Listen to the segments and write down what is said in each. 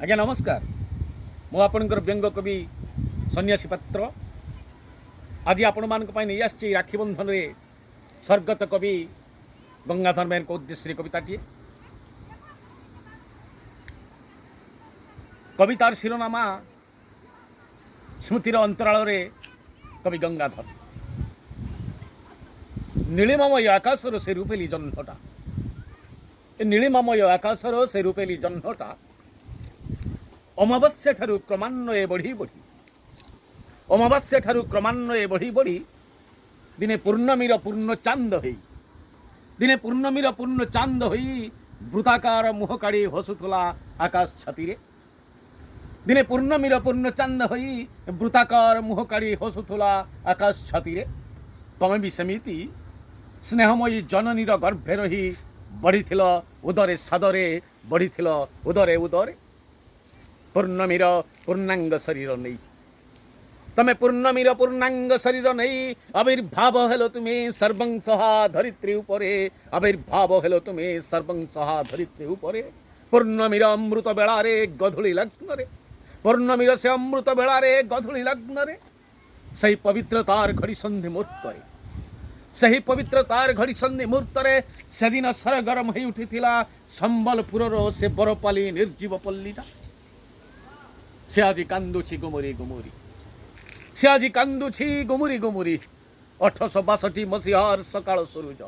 आज्ञा नमस्कार। मु आपणकर व्यंग कवि सन्यासी पात्र आज आपण मान नहीं आसी राखी बंधन में स्वर्गत कवि गंगाधर मेहर को उद्देश्य कविताटी कवितार शिरोनामा स्मृतिर अंतराल कवि गंगाधर नीलिमामय आकाशर से रूपेली जह्नटा नीलिमामय आकाशर से रूपेली जह्नटा अमावास्या ठारू क्रमान्वये बढ़ी बढ़ी अमावास्या ठारू क्रमान्वये बढ़ी बढ़ी दिने पूर्णमीर पूर्ण चांद होई दिने पूर्णमीर पूर्ण चांद होई वृत्ताकार मुह काढ़ी हसुला आकाश छाती रे दिने पूर्णमीर पूर्ण चांद होई वृत्ताकार मुह काढ़ी हसुला आकाश छाती रे तमे भी सेमिति स्नेहमयी जननीर गर्भे रही बढ़ी उदरे सादरे बढ़ी उदरे उदरे पूर्णमीर पूर्णांग शरीर नहीं तमे पूर्णमीर पूर्णांग शरीर नहीं आविर्भाव हेलो तुम्हें सर्वंसहा धरित्री उपरे आविर्भाव हेलो तुम्हें सर्वंसहा धरित्री उपरे पूर्णमीर अमृत बेलारे गधुली लग्न रे पूर्णमीर से अमृत बेलारे गधुली लग्न रे सही पवित्रतार घड़ी संधि मुहूर्त रे सही पवित्रतार घड़ी संधि मुहूर्त रे सेदिन सरगरम होई उठिथिला संबलपुरर से बरपाली निर्जीव पल्लीटा से आज कांदुची गुमुरी गुमुरी से आज कांदुची गुमुरी गुमुरी 1862 मसीहार सकाळ सूरज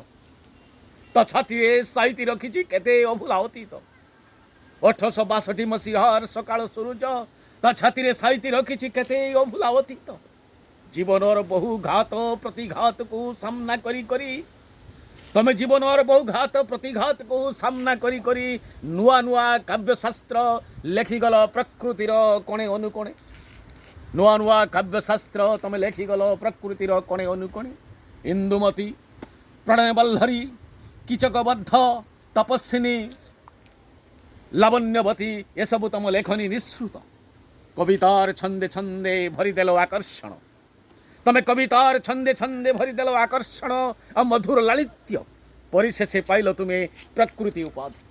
तो छाती साइती रखी केते अभूला अतीत 1862 मसीहार सकाळ सूरज तो छाती साइती रखी केते अभूला अतीत जीवनर बहु घात प्रतिघात को सामना करी करी तमे जीवनर बहु घात प्रतिघात को सामना करी करी नुआ नुआ काव्यशास्त्र लेखिगल प्रकृतिर कोणे अनुकोणे नुआ नुआ काव्यशास्त्र तमे लेखिगल प्रकृतिर कोणे अनुकोणे इंदुमती प्रणयवल्लरी कीचकबद्ध तपस्विनी लावण्यवती ये सब तुम लेखनी निःसृत कवितार छंदे छंदे भरीदेल आकर्षण तमे कवितार छंदे छंदे भरीदेल आकर्षण आ मधुर लालित्य परिशेषे पाइल तुम्हें प्रकृति उपाधि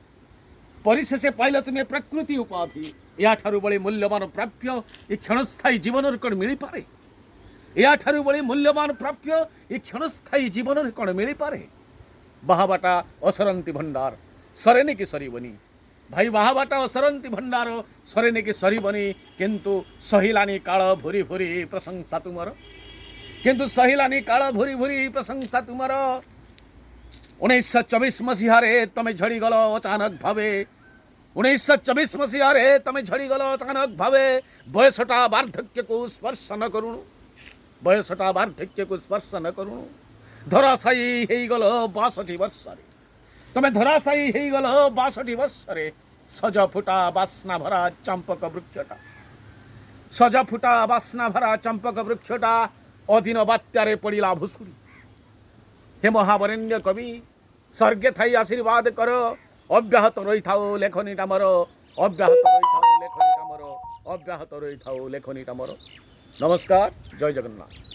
परिशेषे पाइल तुम्हें प्रकृति उपाधि या ठारू बड़ी मूल्यवान प्राप्य ये क्षणस्थायी जीवन कौन मिल पारे या ठारू बड़ी मूल्यवान प्राप्य ये क्षणस्थायी जीवन कौन मिल पारे बाहाबाटा असरंती भंडार सरेने की सरीबनी भाई बाहाबाटा असरंती भंडार सरेने की सरीबनी किंतु सहिलानी काल भूरी भूरी प्रशंसा तुमर किंतु सहिलानी काल भूरी भूरी प्रशंसा तुमर 1924 मसीहारे तमे झड़ी गल अचानक भावे 1924 मसीहारे तमे झड़ी गल अचानक भावे बयसटा वार्धक्य को स्पर्श न करुणु बयसटा वार्धक्य को स्पर्श न करुणु धराशायी हेई गल 62 वर्षरे तमे धराशायी हेई गल 62 वर्षरे सज फुटा बास्ना भरा चंपक वृक्षटा सज फुटा बास्ना भरा चंपक वृक्षटा अधीन बात्यारे पड़िला भुसुड़ी हे महावरेण्य कवि स्वर्गे थाई आशीर्वाद कर अव्याहत रही थाओ लेखनीटा मोर अव्याहत रही थाओ लेखनीटा मोर अव्याहत रही थाओ लेखनीटा मोर नमस्कार जय जगन्नाथ।